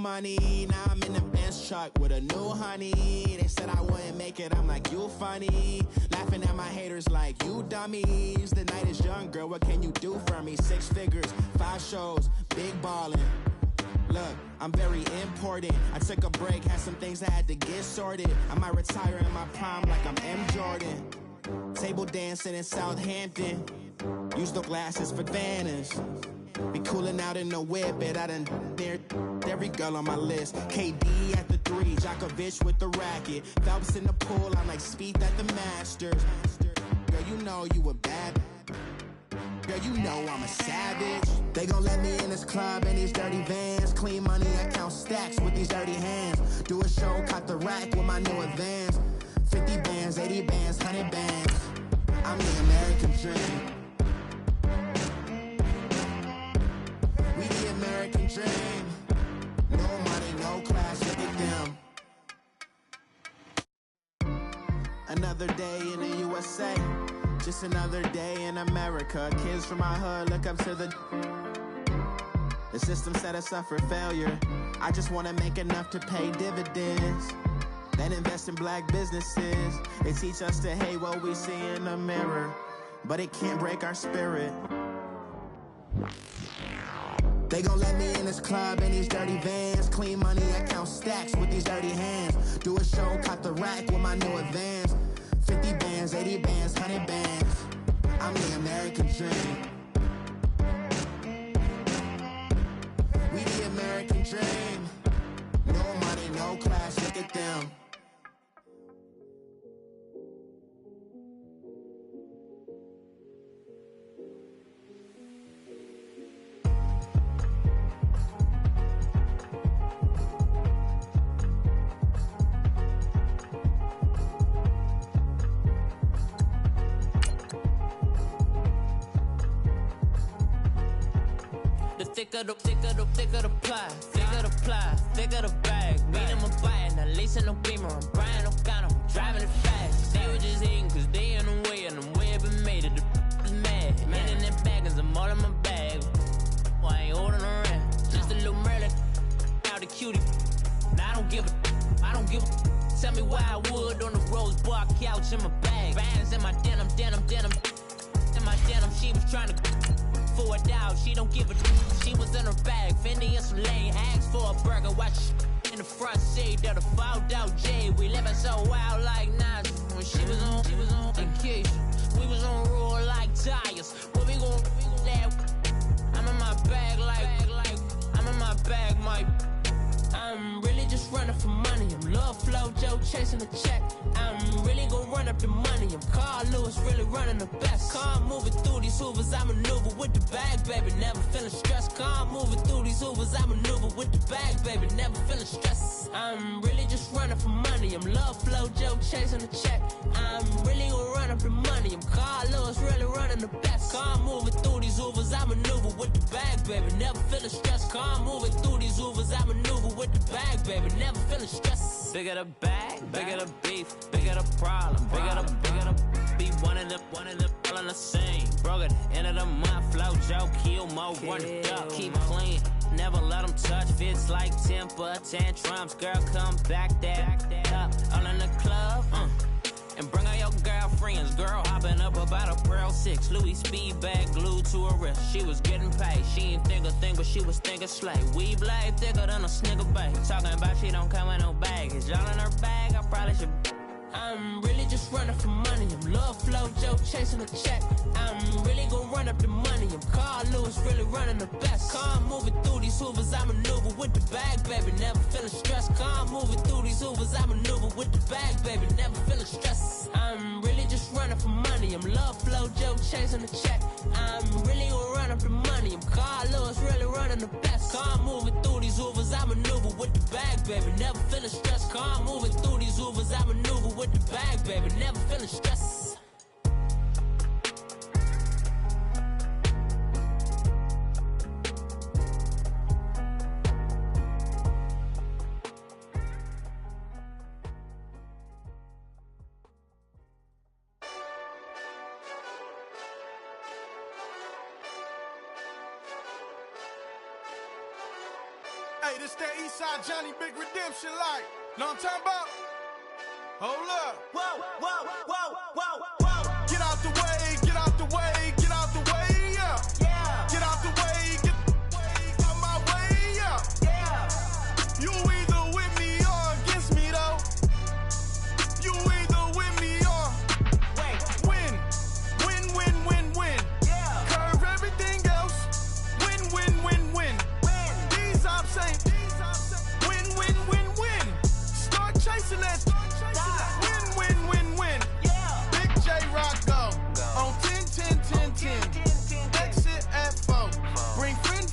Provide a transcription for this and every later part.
money. Now I'm in the Benz truck with a new honey. They said I wouldn't make it, I'm like, you funny. Laughing at my haters like, you dummies. The night is young, girl, what can you do for me? 6 figures, 5 shows, big ballin'. Look, I'm very important. I took a break, had some things I had to get sorted. I might retire in my prime like I'm M. Jordan. Table dancing in Southampton. Use the glasses for Vanish. Be cooling out in the whip, but I done near every girl on my list. KD at the 3, Djokovic with the racket. Phelps in the pool, I'm like Spieth at the Masters. Girl, you know you a bad. Girl, you know I'm a savage. They gon' let me in this club in these dirty vans. Clean money, I count stacks with these dirty hands. Do a show, caught the rack with my new advance. 50 bands, 80 bands, 100 bands. I'm the American dream. We the American dream. No money, no class, look at them. Another day in the USA. Just another day in America. Kids from my hood look up to the system set us up for failure. I just wanna make enough to pay dividends. Then invest in black businesses. They teach us to hate what we see in the mirror, but it can't break our spirit. They gon' let me in this club in these dirty vans. Clean money, I count stacks with these dirty hands. Do a show, caught the rack with my new advance. 50 bands, 80 bands, 100 bands. I'm the American dream. We the American dream. No money, no class, look at them. Thicker the pie, thicker the bag. Meet them a bite, now lacing no beamer. I'm Brian O'Connor, I'm driving it fast. They were just hating cause they in the way, and I'm way up and made it. The is mad. Man in them baggins, I'm all in my bag. Well, I ain't holding around. Just a little Merlin, out the cutie. Now I don't give a. Tell me why I would on the rose bar couch in my bag. Bands in my denim. In my denim, she was trying to. For a doubt, she don't give a she was in her bag, Fendi and some lame hags for a burger, watch in the front seat of the fouled out J. We living so wild like Nas. When she was on vacation, we was on roll like tires. What we gon' that? I'm in my bag like I'm in my bag, my I'm really just running for money. I'm Love Flow Joe chasing a check. I'm really gon' run up the money. I'm Carl Lewis, really running the best. Calm moving through these hoovers, I maneuver with the bag, baby. Never feeling stressed. Calm moving through these hoovers, I maneuver with the bag, baby. Never feeling stressed. I'm really just running for money. I'm Love Flow Joe chasing a check. I'm really gon' run up the money. I'm Carl Lewis, really running the best. Calm moving through these hoovers, I maneuver with the bag, baby. Never feeling stressed. Calm moving through these hoovers, I maneuver with the bag, baby. Never feeling stressed. Bigger the bag, bigger the beef, bigger the problem, bigger the be one of the all in the same. Broke at the end of the month, flow Joe, kill mo, run it up, keep clean. Never let them touch, fits like temper tantrums. Girl, come back that up, all in the club, and bring all your girlfriends. Girl hopping up about a Pearl 6 Louis speed bag glued to her wrist. She was getting paid, she ain't think a thing, but she was thinking slay. We blade thicker than a snicker bag. Talking about she don't come with no baggage. Y'all in her bag, I probably should. I'm really just running for money. I'm Love Flow Joe chasing a check. I'm really gon' run up the money. I'm Carl Lewis, really running the best. Calm moving through these hoovers, I maneuver with the bag, baby. Never feeling stressed. Calm moving through these hoovers, I maneuver with the bag, baby. Never feeling stressed. I'm really just running for money. I'm Love Flow Joe chasing a check. I'm really gon' run up the money. I'm Carl Lewis, really running the best. Calm moving through these hoovers, I maneuver with the bag, baby. Never feeling stressed. Calm moving through these hoovers, I maneuver with the bag, baby. Never feeling stressed. Hey, this that Eastside Johnny Big Redemption like. Know what I'm talking about? Hold up. Whoa, whoa, whoa, whoa, whoa. Get out the way, get out the way, get out the way, yeah. Yeah. Get out the way, get out my way, yeah. Yeah. You either with me or against me, though. You either with me or win. Win, win, win, win. Yeah. Curve everything else. Win, win, win, win. Win. These ops ain't. Win, win, win, win. Start chasing that. Win, win, win, win. Yeah. Big J Rock go. On 10, 10, 10, 10. Exit at 4. Bring friends.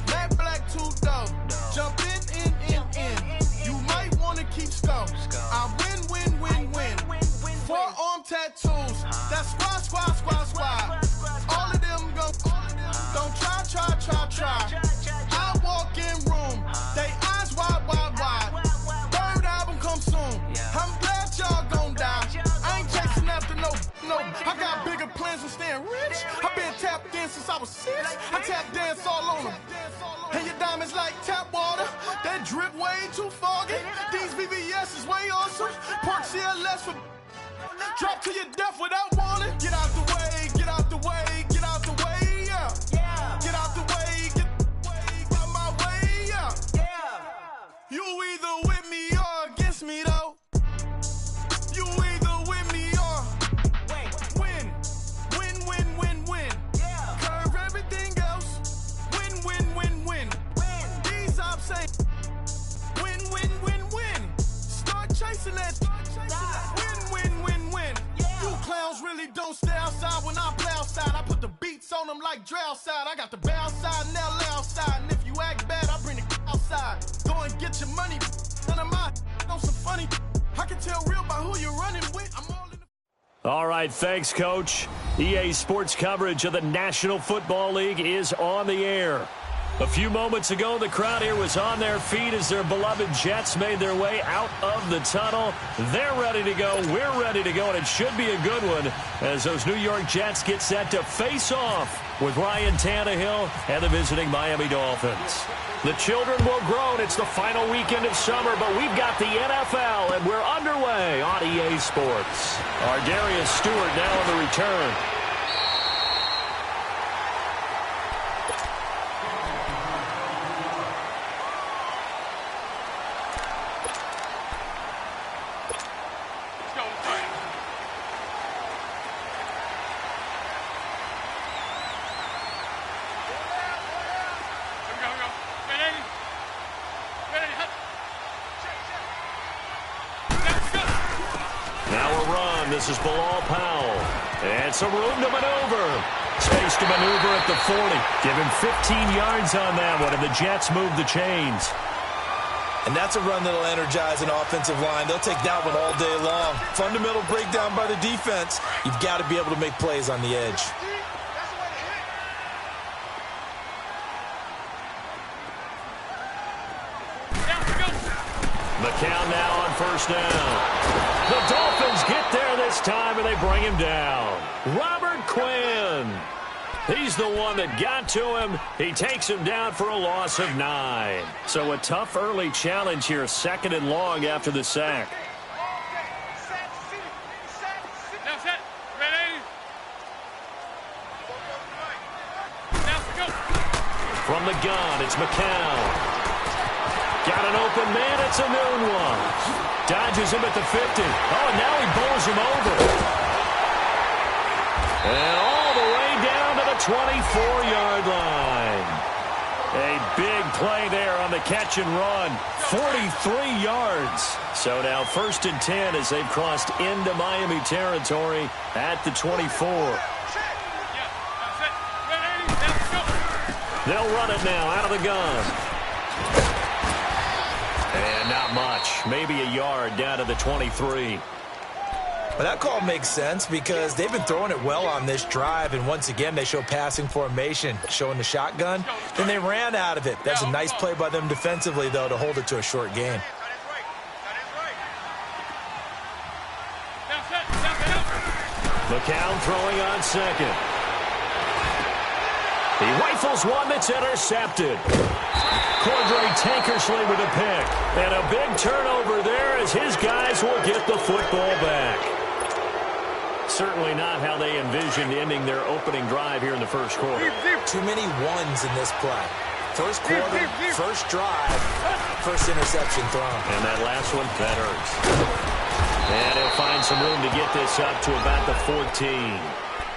Black, black, two dope. Jump in. You might wanna keep scope. I win. Forearm tattoos. That's squad. All of them go. Don't try. I walk in room. They eyes wide. Third album come soon. I'm glad y'all gon' die. I ain't chasing after no. I got bigger plans than staying rich. I been tapped in since I was 6. I tap dance all on them. And your diamonds like tap water. That drip way too foggy. These VVS is way awesome. Park CLS for drop to your death without warning. Get out the way, get out the way, get out the way, yeah. Yeah. Get out the way, get out my way, yeah. Yeah. You either with me or against me, though. You either with me or win. Win. Yeah. Curve everything else. Win. These ops ain't. Win. Start chasing that. Win. Yeah. You clowns really don't stay outside when I play outside. I put the beats on them like drow side. I got the bow side and they'll lay outside. And if you act bad, I bring the outside. Go and get your money. None of my on some funny. I can tell real by who you're running with. I'm all in the. All right, thanks, Coach. EA Sports coverage of the National Football League is on the air. A few moments ago, the crowd here was on their feet as their beloved Jets made their way out of the tunnel. They're ready to go. We're ready to go, and it should be a good one as those New York Jets get set to face off with Ryan Tannehill and the visiting Miami Dolphins. The children will grow, and it's the final weekend of summer, but we've got the NFL, and we're underway on EA Sports. Our Darius Stewart now on the return. This is Bilal Powell. And some room to maneuver. Space to maneuver at the 40. Give him 15 yards on that one, and the Jets move the chains. And that's a run that'll energize an offensive line. They'll take that one all day long. Fundamental breakdown by the defense. You've got to be able to make plays on the edge. McCown now on first down. The Dolphins get there this time, and they bring him down. Robert Quinn. He's the one that got to him. He takes him down for a loss of 9. So a tough early challenge here, 2nd and long after the sack. From the gun, it's McCown. Got an open man, it's a noon one. Dodges him at the 50. Oh, and now he bowls him over. And all the way down to the 24-yard line. A big play there on the catch and run. 43 yards. So now 1st and 10 as they've crossed into Miami territory at the 24. They'll run it now out of the gun. And not much. Maybe a yard down to the 23. Well, that call makes sense because they've been throwing it well on this drive, and once again they show passing formation, showing the shotgun. Then they ran out of it. That's a nice play by them defensively, though, to hold it to a short gain. McCown throwing on second. He rifles one that's intercepted. Cordray Tankersley with a pick. And a big turnover there as his guys will get the football back. Certainly not how they envisioned ending their opening drive here in the first quarter. Too many ones in this play. First quarter, first drive, first interception thrown. And that last one, that hurts. And he'll find some room to get this up to about the 14.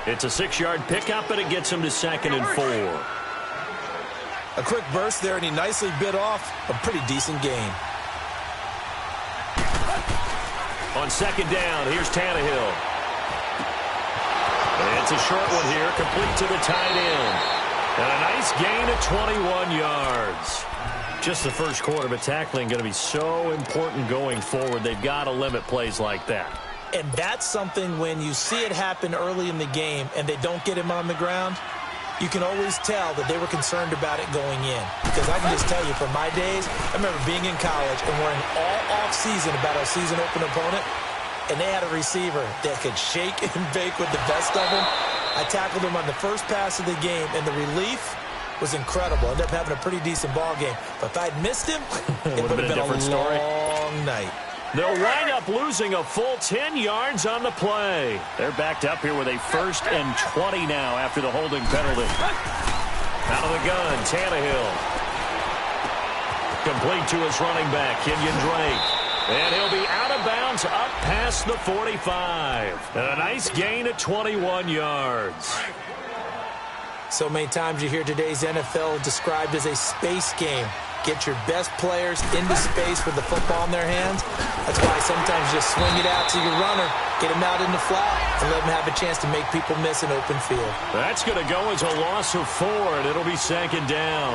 It's a 6-yard pickup, but it gets him to 2nd and 4. A quick burst there, and he nicely bit off a pretty decent gain. On 2nd down, here's Tannehill. And it's a short one here, complete to the tight end. And a nice gain of 21 yards. Just the first quarter, but tackling going to be so important going forward. They've got to limit plays like that. And that's something when you see it happen early in the game and they don't get him on the ground, you can always tell that they were concerned about it going in. Because I can just tell you, from my days, I remember being in college and worrying all off-season about our season open opponent, and they had a receiver that could shake and bake with the best of them. I tackled him on the first pass of the game, and the relief was incredible. Ended up having a pretty decent ball game. But if I'd missed him, it would have been a different story. Long night. They'll wind up losing a full 10 yards on the play. They're backed up here with a 1st and 20 now after the holding penalty. Out of the gun, Tannehill. Complete to his running back, Kenyon Drake. And he'll be out of bounds up past the 45. And a nice gain of 21 yards. So many times you hear today's NFL described as a space game. Get your best players into space with the football in their hands. That's why sometimes you just swing it out to your runner, get him out in the flat, and let him have a chance to make people miss an open field. That's going to go as a loss of 4, and it'll be 2nd down.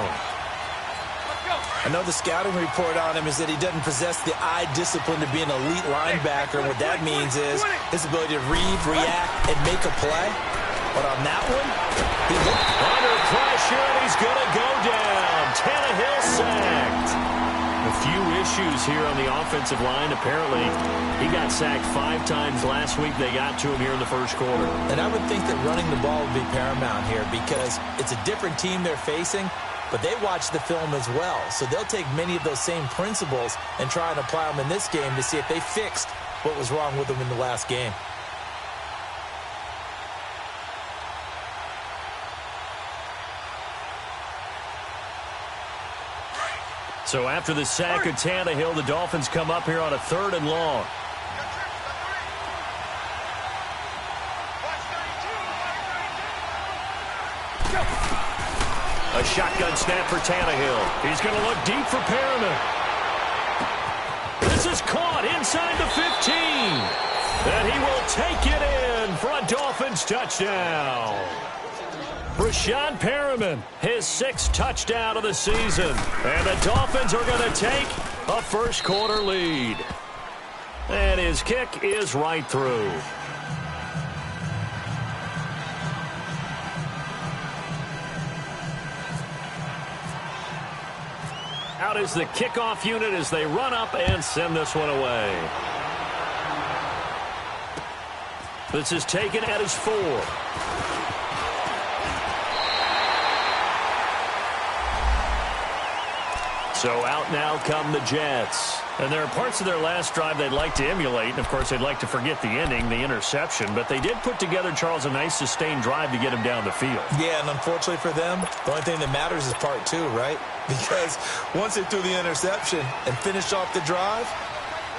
I know the scouting report on him is that he doesn't possess the eye discipline to be an elite linebacker. And what that means is his ability to read, react, and make a play. But on that one, he looked under pressure, and he's going to go down. Tannehill sacked. A few issues here on the offensive line. Apparently, he got sacked 5 times last week. They got to him here in the first quarter. And I would think that running the ball would be paramount here because it's a different team they're facing, but they watch the film as well. So they'll take many of those same principles and try and apply them in this game to see if they fixed what was wrong with them in the last game. So after the sack of Tannehill, the Dolphins come up here on a 3rd and long. A shotgun snap for Tannehill. He's going to look deep for Perriman. This is caught inside the 15. And he will take it in for a Dolphins touchdown. Brashad Perriman, his 6th touchdown of the season. And the Dolphins are going to take a first quarter lead. And his kick is right through. Out is the kickoff unit as they run up and send this one away. This is taken at his 4. So out now come the Jets. And there are parts of their last drive they'd like to emulate. And, of course, they'd like to forget the ending, the interception. But they did put together, Charles, a nice sustained drive to get him down the field. Yeah, and unfortunately for them, the only thing that matters is part 2, right? Because once they threw the interception and finished off the drive,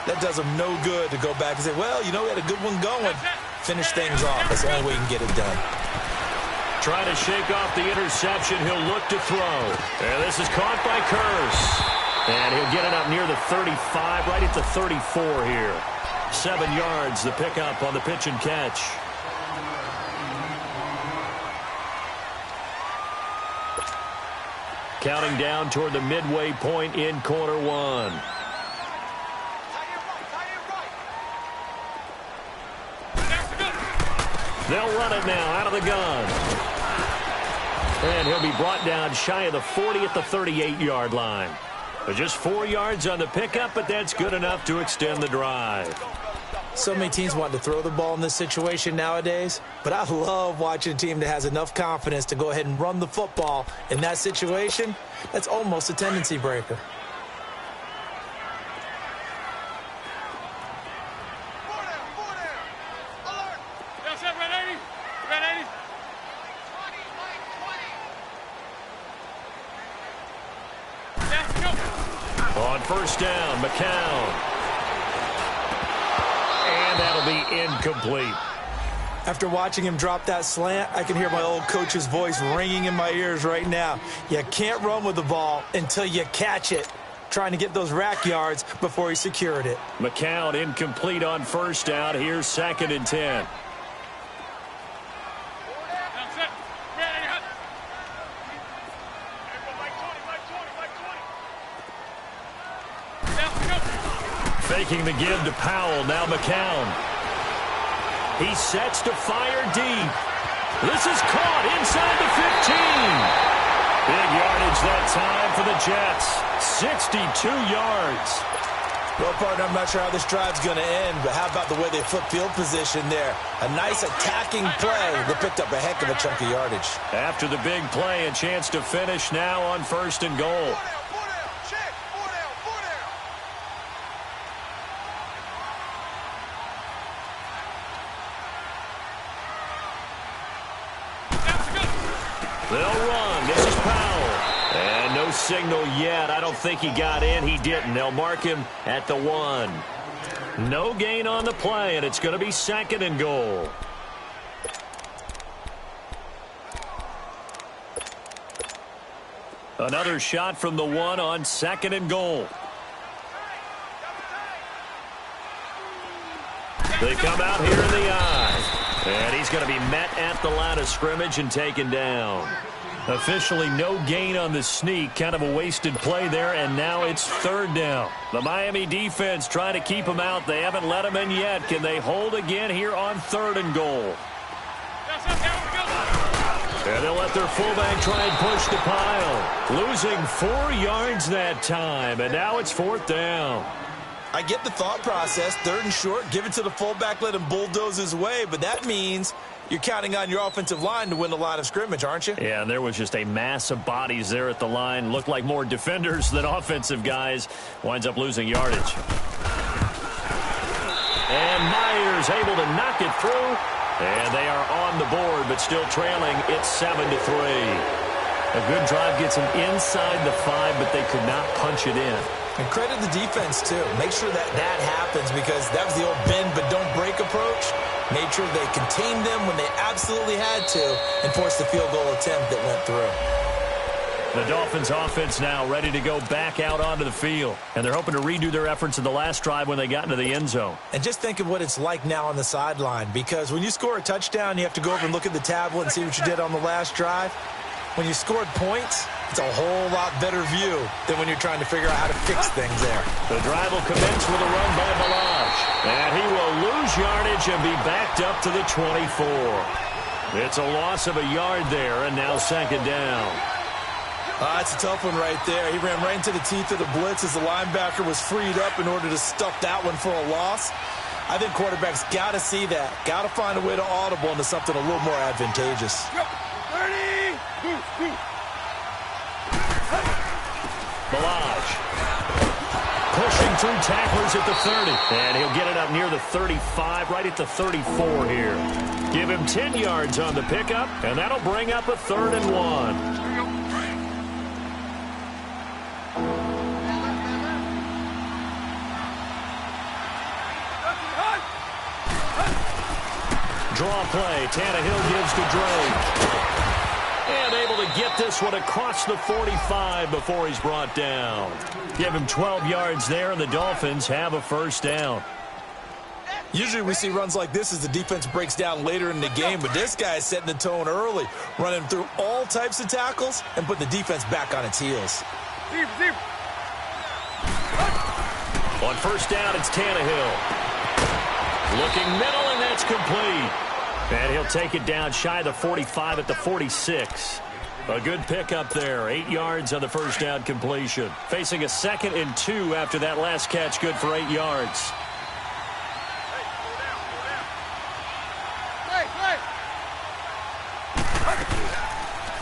that does them no good to go back and say, well, you know, we had a good one going. Finish things off. That's the only way you can get it done. Trying to shake off the interception. He'll look to throw. And this is caught by Curse. And he'll get it up near the 35, right at the 34 here. 7 yards, the pickup on the pitch and catch. Counting down toward the midway point in quarter 1. They'll run it now out of the gun. And he'll be brought down shy of the 40 at the 38-yard line. But just 4 yards on the pickup, but that's good enough to extend the drive. So many teams want to throw the ball in this situation nowadays, but I love watching a team that has enough confidence to go ahead and run the football in that situation. That's almost a tendency breaker. On first down, McCown. And that'll be incomplete. After watching him drop that slant, I can hear my old coach's voice ringing in my ears right now. You can't run with the ball until you catch it. Trying to get those rack yards before he secured it. McCown incomplete on first down. Here's 2nd and 10. Faking the give to Powell. Now McCown. He sets to fire deep. This is caught inside the 15. Big yardage that time for the Jets. 62 yards. Well, partner, I'm not sure how this drive's going to end, but how about the way they flip field position there? A nice attacking play. They picked up a heck of a chunk of yardage. After the big play, a chance to finish now on 1st and goal. They'll run. This is Powell. And no signal yet. I don't think he got in. He didn't. They'll mark him at the 1. No gain on the play, and it's going to be 2nd and goal. Another shot from the 1 on 2nd and goal. They come out here in the eye. And he's going to be met at the line of scrimmage and taken down. Officially no gain on the sneak. Kind of a wasted play there, and now it's 3rd down. The Miami defense trying to keep him out. They haven't let him in yet. Can they hold again here on 3rd and goal? And they'll let their fullback try and push the pile. Losing 4 yards that time, and now it's 4th down. I get the thought process. 3rd and short, give it to the fullback, let him bulldoze his way, but that means you're counting on your offensive line to win the line of scrimmage, aren't you? Yeah, and there was just a mass of bodies there at the line. Looked like more defenders than offensive guys. Winds up losing yardage. And Myers able to knock it through. And they are on the board, but still trailing. It's 7-3. A good drive gets them inside the 5, but they could not punch it in. And credit the defense, too. Make sure that happens, because that was the old bend but don't break approach. Made sure they contained them when they absolutely had to and forced the field goal attempt that went through. The Dolphins offense now ready to go back out onto the field. And they're hoping to redo their efforts in the last drive when they got into the end zone. And just think of what it's like now on the sideline, because when you score a touchdown, you have to go over and look at the tablet and see what you did on the last drive. When you scored points, it's a whole lot better view than when you're trying to figure out how to fix things there. The drive will commence with a run by Balaj. And he will lose yardage and be backed up to the 24. It's a loss of a yard there, and now 2nd down. That's a tough one right there. He ran right into the teeth of the blitz as the linebacker was freed up in order to stuff that one for a loss. I think quarterbacks got to see that. Got to find a way to audible into something a little more advantageous. Balaj pushing through tacklers at the 30. And he'll get it up near the 35, right at the 34 here. Give him 10 yards on the pickup, and that'll bring up a 3rd and 1. Draw play. Tannehill gives to Drake. And able to get this one across the 45 before he's brought down. Give him 12 yards there, and the Dolphins have a 1st down. Usually we see runs like this as the defense breaks down later in the game, but this guy is setting the tone early, running through all types of tackles and putting the defense back on its heels. On 1st down, it's Tannehill. Looking middle, and that's complete. And he'll take it down shy of the 45 at the 46. A good pickup there. 8 yards on the 1st down completion. Facing a 2nd and 2 after that last catch. Good for 8 yards.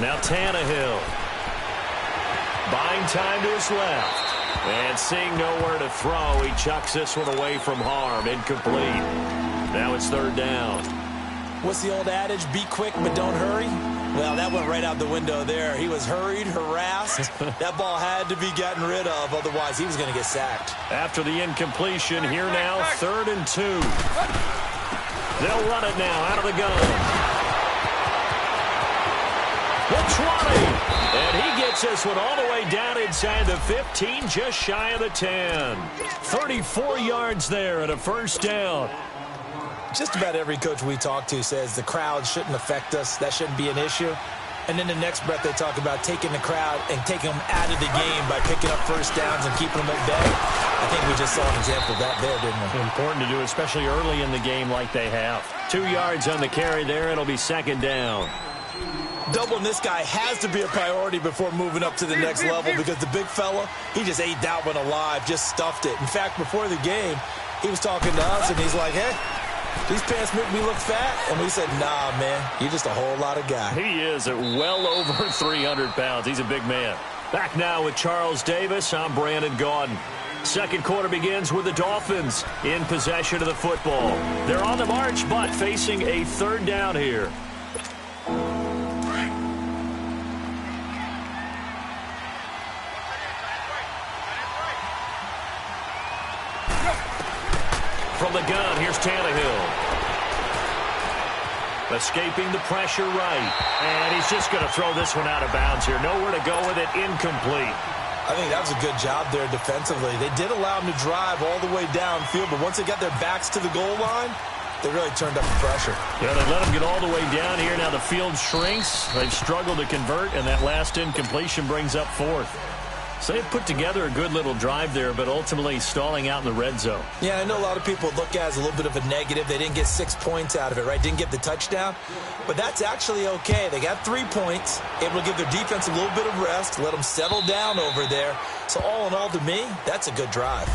Now Tannehill. Buying time to his left. And seeing nowhere to throw, he chucks this one away from harm. Incomplete. Now it's third down. What's the old adage? Be quick, but don't hurry? Well, that went right out the window there. He was hurried, harassed. That ball had to be gotten rid of, otherwise he was going to get sacked. After the incompletion, here now, 3rd and 2. They'll run it now out of the gun. The 20. And he gets this one all the way down inside the 15, just shy of the 10. 34 yards there and a first down. Just about every coach we talk to says the crowd shouldn't affect us. That shouldn't be an issue. And then the next breath they talk about taking the crowd and taking them out of the game by picking up first downs and keeping them at bay. I think we just saw an example of that there, didn't we? Important to do, especially early in the game like they have. 2 yards on the carry there. It'll be second down. Doubling this guy has to be a priority before moving up to the next level because the big fella, he just ate that one alive, just stuffed it. In fact, before the game, he was talking to us, and he's like, hey, these pants make me look fat. And we said, nah, man, you're just a whole lot of guy. He is at well over 300 pounds. He's a big man. Back now with Charles Davis. I'm Brandon Gaudin. Second quarter begins with the Dolphins in possession of the football. They're on the march, but facing a third down here. From the gun, here's Tannehill. Escaping the pressure right. And he's just going to throw this one out of bounds here. Nowhere to go with it. Incomplete. I think that was a good job there defensively. They did allow him to drive all the way downfield, but once they got their backs to the goal line, they really turned up the pressure. Yeah, they let him get all the way down here. Now the field shrinks. They've struggled to convert, and that last incompletion brings up 4th. So they put together a good little drive there, but ultimately stalling out in the red zone. Yeah, I know a lot of people look at it as a little bit of a negative. They didn't get 6 points out of it, right? Didn't get the touchdown. But that's actually okay. They got 3 points, able to give their defense a little bit of rest, let them settle down over there. So all in all, to me, that's a good drive.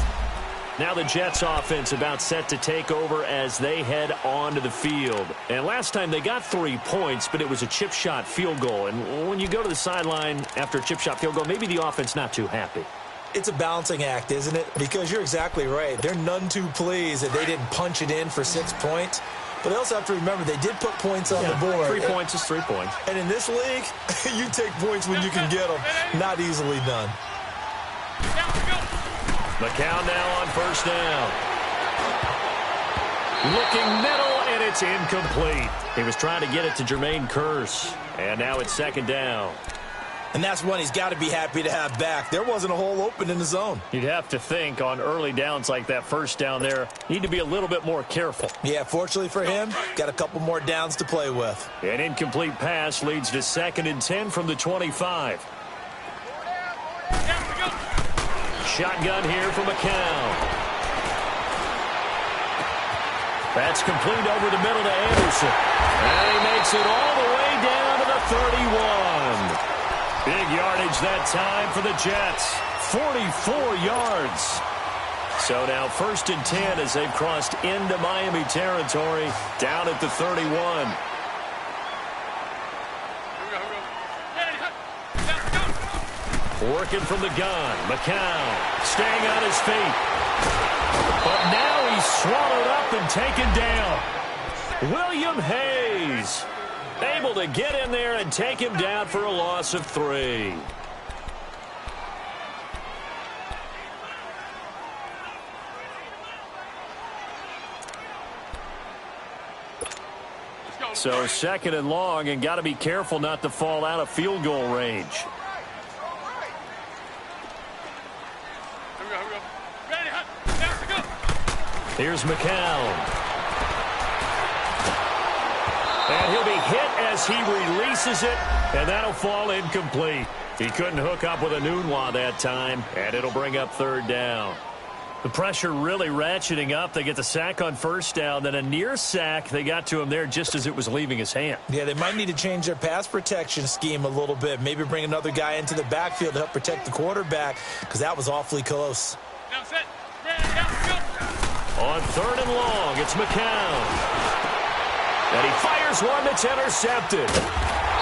Now the Jets offense about set to take over as they head onto the field. And last time they got 3 points, but it was a chip shot field goal. And when you go to the sideline after a chip shot field goal, maybe the offense not too happy. It's a balancing act, isn't it? Because you're exactly right. They're none too pleased that they didn't punch it in for 6 points. But they also have to remember they did put points on the board. 3 points is 3 points. And in this league, you take points when you can get them. Not easily done. McCown now on first down. Looking middle, and it's incomplete. He was trying to get it to Jermaine Kearse. And now it's second down. And that's one he's got to be happy to have back. There wasn't a hole open in the zone. You'd have to think on early downs like that first down there, need to be a little bit more careful. Yeah, fortunately for him, got a couple more downs to play with. An incomplete pass leads to 2nd and 10 from the 25. Shotgun here for McCown. That's complete over the middle to Anderson. And he makes it all the way down to the 31. Big yardage that time for the Jets. 44 yards. So now 1st and 10 as they've crossed into Miami territory down at the 31. Working from the gun. McCown staying on his feet. But now he's swallowed up and taken down. William Hayes able to get in there and take him down for a loss of 3. So 2nd and long, and got to be careful not to fall out of field goal range. Here's McCown. And he'll be hit as he releases it, and that'll fall incomplete. He couldn't hook up with a Nunwa that time, and it'll bring up 3rd down. The pressure really ratcheting up. They get the sack on first down, then a near sack. They got to him there just as it was leaving his hand. Yeah, they might need to change their pass protection scheme a little bit. Maybe bring another guy into the backfield to help protect the quarterback, because that was awfully close. On 3rd and long, it's McCown. And he fires one that's intercepted.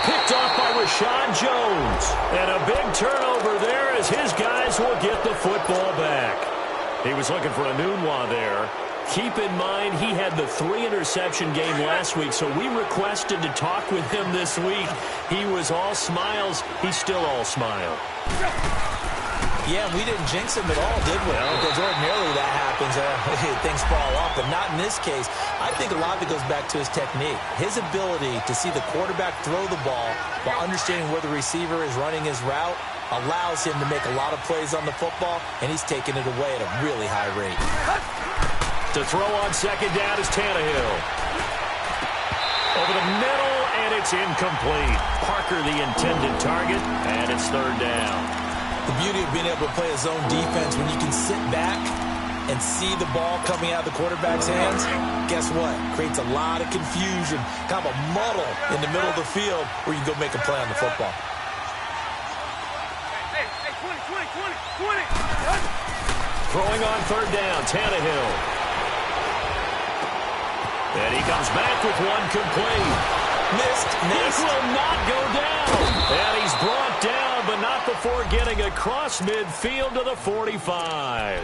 Picked off by Rashad Jones. And a big turnover there as his guys will get the football back. He was looking for a Nunwa there. Keep in mind, he had the 3-interception game last week, so we requested to talk with him this week. He was all smiles. He's still all smile. Yeah, we didn't jinx him at all, did we? No. Because ordinarily that happens. Things fall off, but not in this case. I think a lot of it goes back to his technique. His ability to see the quarterback throw the ball while understanding where the receiver is running his route allows him to make a lot of plays on the football, and he's taking it away at a really high rate. To throw on second down is Tannehill. Over the middle, and it's incomplete. Parker the intended target, and it's third down. The beauty of being able to play a zone defense when you can sit back and see the ball coming out of the quarterback's hands, guess what? Creates a lot of confusion, kind of a muddle in the middle of the field where you go make a play on the football. Hey, 20. Throwing on third down, Tannehill. And he comes back with one complete. Missed. He will not go down. And he's brought down, but not before getting across midfield to the 45.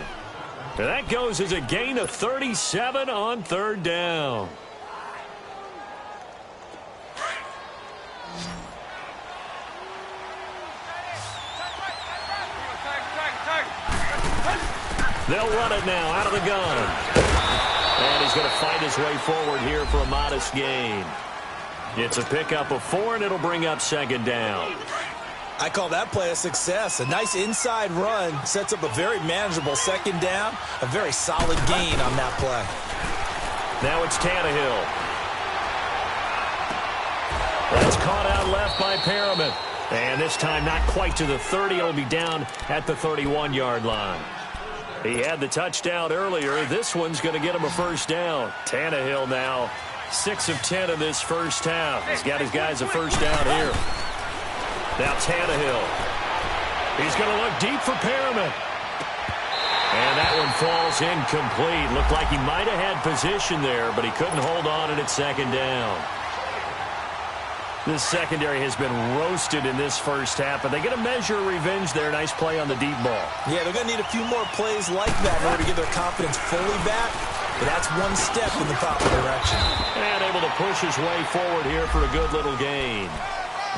And that goes as a gain of 37 on third down. They'll run it now out of the gun. And he's going to fight his way forward here for a modest gain. It's a pickup of 4, and it'll bring up second down. I call that play a success. A nice inside run sets up a very manageable second down. A very solid gain on that play. Now it's Tannehill. That's caught out left by Perriman. And this time not quite to the 30. It'll be down at the 31-yard line. He had the touchdown earlier. This one's going to get him a first down. Tannehill now 6 of 10 in this first half. He's got his guys a first down here. Now Tannehill. He's going to look deep for Perriman. And that one falls incomplete. Looked like he might have had position there, but he couldn't hold on at second down. This secondary has been roasted in this first half, but they get a measure of revenge there. Nice play on the deep ball. Yeah, they're going to need a few more plays like that in order to get their confidence fully back, but that's one step in the proper direction. And able to push his way forward here for a good little gain.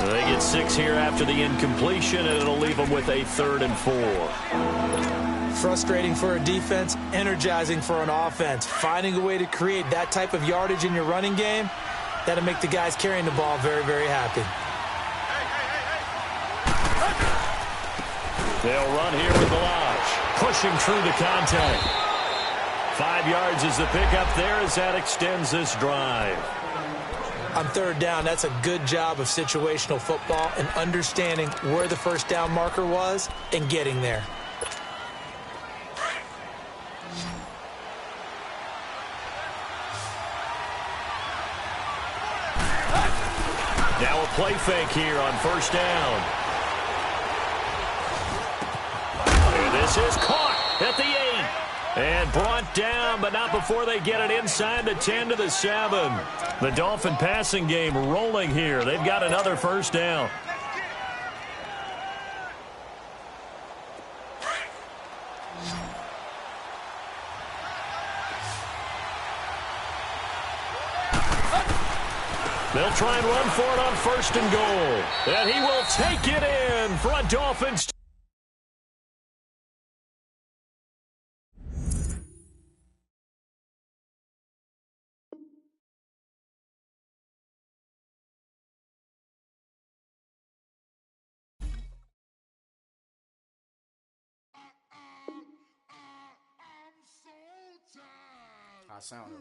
They get 6 here after the incompletion, and it'll leave them with a 3rd and 4. Frustrating for a defense, energizing for an offense. Finding a way to create that type of yardage in your running game, that'll make the guys carrying the ball very, very happy. They'll run here with Balaj, pushing through the contact. 5 yards is the pickup there as that extends this drive. On third down, that's a good job of situational football and understanding where the first down marker was and getting there. Now a play fake here on first down. And this is caught at the 8. And brought down, but not before they get it inside the 10 to the 7. The Dolphin passing game rolling here. They've got another first down. They'll try and run for it on 1st and goal. And he will take it in for a Dolphins. I sound it.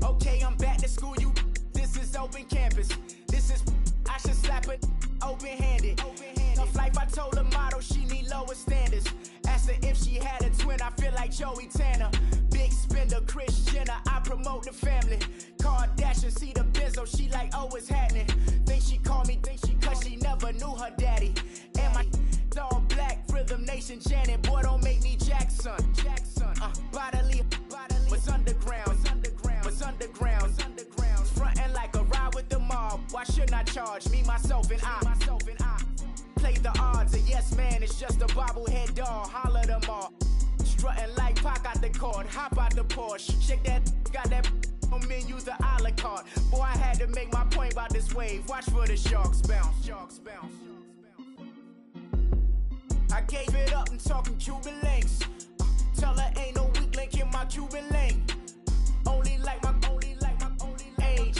Okay, I'm back to school, you. This is open campus. This is, I should slap it open-handed. Tough life, I told her motto, she need lower standards. Asked her if she had a twin, I feel like Joey Tanner. Big spender, Kris Jenner, I promote the family. Kardashian, see the Benzo, she like, oh, it's happening. Think she call me Jason Janet, boy, don't make me Jackson. Bodily, was underground. Frontin' like a ride with the mob. Why shouldn't I charge me, myself, and I? Play the odds, a yes man, it's just a bobblehead doll. Holler them all. Strutting like Pac out the court, hop out the Porsche. Shake that, got that on menu, the a la carte. Boy, I had to make my point about this wave. Watch for the sharks bounce. I gave it up and talking Cuban links. Tell her ain't no weak link in my Cuban link. Only like my age.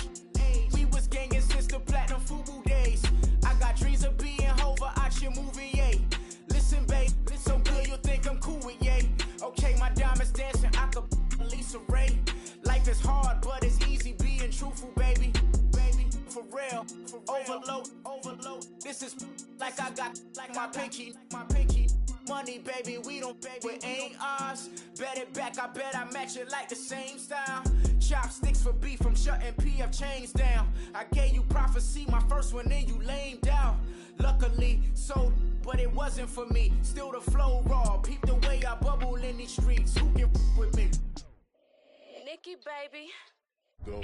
We was gangin' since the platinum FUBU days. I got dreams of being Hova out your movie, yay. Listen, babe, so good you'll think I'm cool with yay. Okay, my diamonds dancing, I could Lisa Ray. Life is hard, but it's easy being truthful, baby. For real, overload. This is like I got like my pinky. Money, baby, we don't pay, it ain't ours. Bet it back, I bet I match it like the same style. Chopsticks for beef from shutting PF chains down. I gave you prophecy, my first one, then you lamed out. Luckily, sold, but it wasn't for me. Still the flow raw, peep the way I bubble in these streets. Who can with me? Nikki, baby. Go.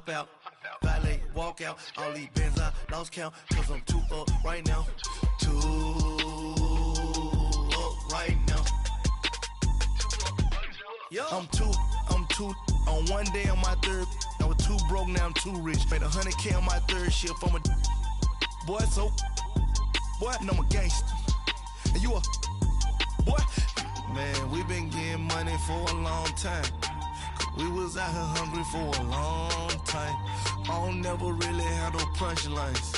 Out, valet, walk out, all these Benz I lost count, cause I'm too up right now, I'm too, on one day on my third, I was too broke, now I'm too rich, made 100K on my third shift from a boy, and I'm a gangster, and you a boy, man, we been getting money for a long time. We was out here hungry for a long time. I don't never really have no punchlines.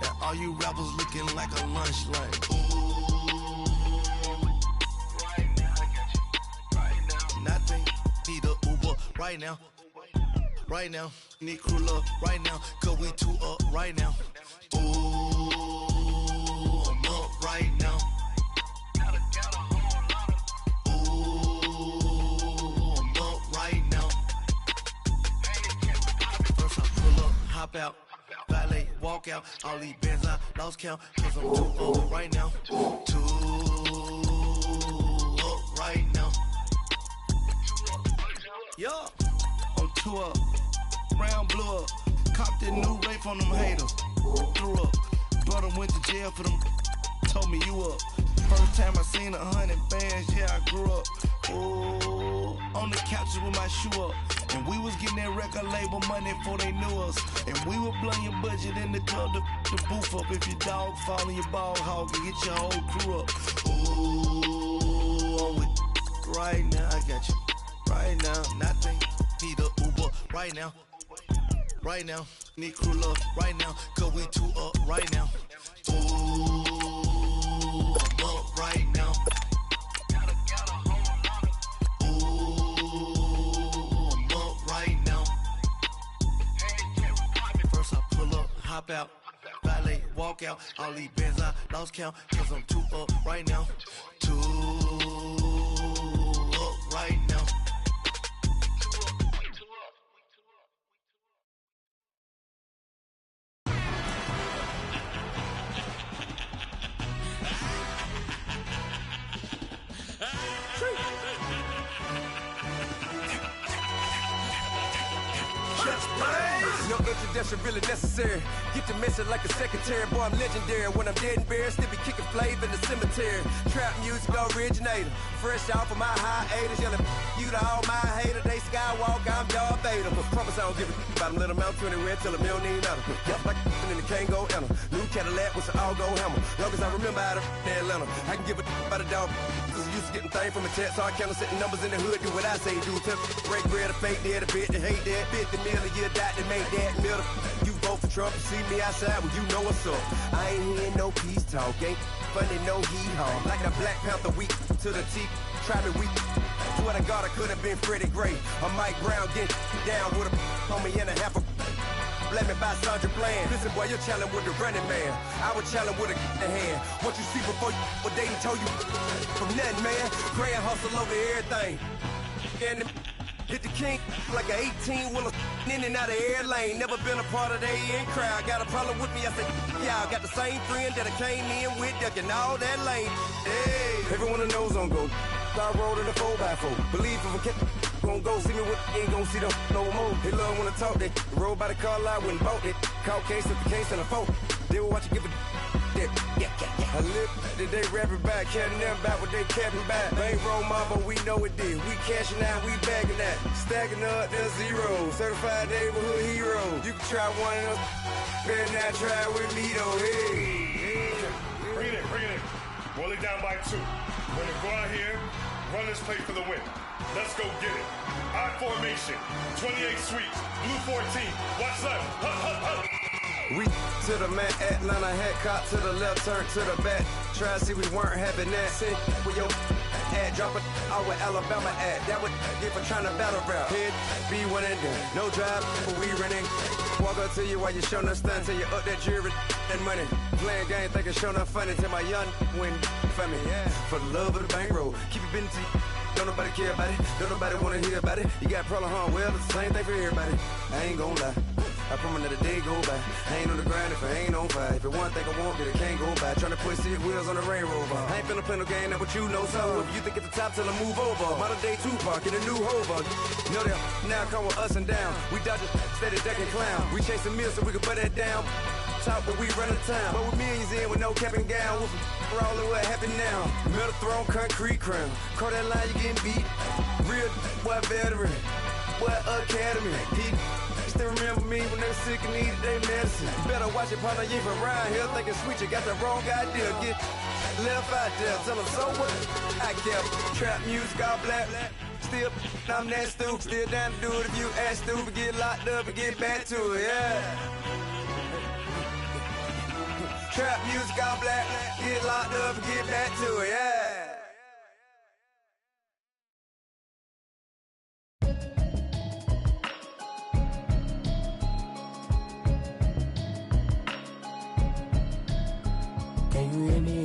And all you rappers looking like a lunch line. Right now, I got you. Right now. Nothing. Need a Uber right now. Right now. Need crew love right now. Cause we too up right now. Ooh, I'm up right now. Hop out, valet, walk out, all these Benz I lost count, cause I'm too up right now, Yeah, I'm too up, round blew up, copped that new rape on them haters, threw up, brother went to jail for them, told me you up, first time I seen 100 bands, yeah I grew up, ooh, on the couches with my shoe up. And we was getting that record label money before they knew us. And we were blowing your budget in the club to boof up. If your dog fall in your ball hog and get your whole crew up. Ooh, I'm with right now, I got you. Right now, nothing. Need a Uber right now. Right now, need crew love right now. Cause we too up right now. Ooh, I'm up right now. Hop out, valet, walk out, all these Benz I lost count, cause I'm too up right now, right now. No introduction really necessary. Get the message like a secretary. Boy, I'm legendary. When I'm dead and buried, still be kicking flavor in the cemetery. Trap music originator. Fresh off of my hiatus. Yelling you to all my haters. They skywalk, I'm Darth Vader. made them. Promise I don't give a about them. Let them out to anywhere till them don't need matter. Yup, like in the can't go enter. New Cadillac with an all-go hammer. Long as I remember out of Atlanta, I can give a about a dog. Cause I used to getting things from a text, so I count setting numbers in the hood. Do what I say, do. Break bread, a fake dead, a bit to hate that. 50 million a year, dot to make that middle. You vote for Trump, you see me outside, well, you know what's up. I ain't hearing no peace talk, ain't funny, no hee-haw. Like the Black Panther week to the teeth, try me weak. Swear to God, I could have been Freddie Gray. Or Mike Brown getting down with a on me and a half a. Let me buy Sandra Bland. Listen, boy, you're challenging with the running man. I was challenging with a hand. What you see before you, what they done told you from nothing, man. Grand hustle over everything. And hit the king like an 18-wheeler in and out of air lane. Never been a part of the in crowd. Got a problem with me, I said, y'all got the same friend that I came in with, ducking all that lane. Hey, everyone that knows on go. I rolled in a 4x4. Believe if a cat gon' go see me with ain't gon' see them no more. They love when I talk, they roll by the car lot when bought it. Caught case at the case and a phone. They will watch you give a yeah. I live that they rapping back, caring them back what they capping back. They ain't roll mama, we know it did. We cashing out, we bagging that. Stacking up, there's zero. Certified neighborhood hero. You can try one of them, better not try with me though. Hey. Bring it in. Roll it down by 2. We're gonna go out here, run this play for the win. Let's go get it. Odd formation, 28 sweeps, blue 14. Watch left. Hup. We to the man, Atlanta head caught to the left, turn to the back. Try to see we weren't having that. Sit with your ad, drop it out with Alabama ad. That would get for trying to battle rap. Head, be one and done. No drive, but we running. Walk up to you while you showing us stunt till you up that jewelry and money. Playing game, thinking showing up funny till my young win for me. Yeah. For the love of the bankroll, keep it busy. Don't nobody care about it. Don't nobody wanna hear about it. You got problem, huh? Well, it's the same thing for everybody. I ain't gon' lie. I promise that a day go by. I ain't on the grind if I ain't on fire. If it one thing I want, then it can't go by. Tryna put 6 wheels on the Range Rover. I ain't finna play no game, that what you know. So if you think at the top till I move over. Modern day Tupac in a new hover. You know that now come with us and down. We dodge it, steady ducking clown. We chasing meals so we can put that down. Top, but we run the town. But with millions in with no cap and gown. We're all in what happened now. Metal throne, concrete crown. Call that line, you getting beat. Real boy veteran. Boy academy. He still remember me when they were sick and needed their medicine. You better watch it, partner. You from around here thinking sweet. You got the wrong idea. Get left out there. Tell them so what I kept. Trap music, all black. Still, I'm that stupid. Still down to do it if you act stupid. Get locked up and get back to it, yeah. Trap music, all black. Get locked up and get back to it, yeah. Can you hear me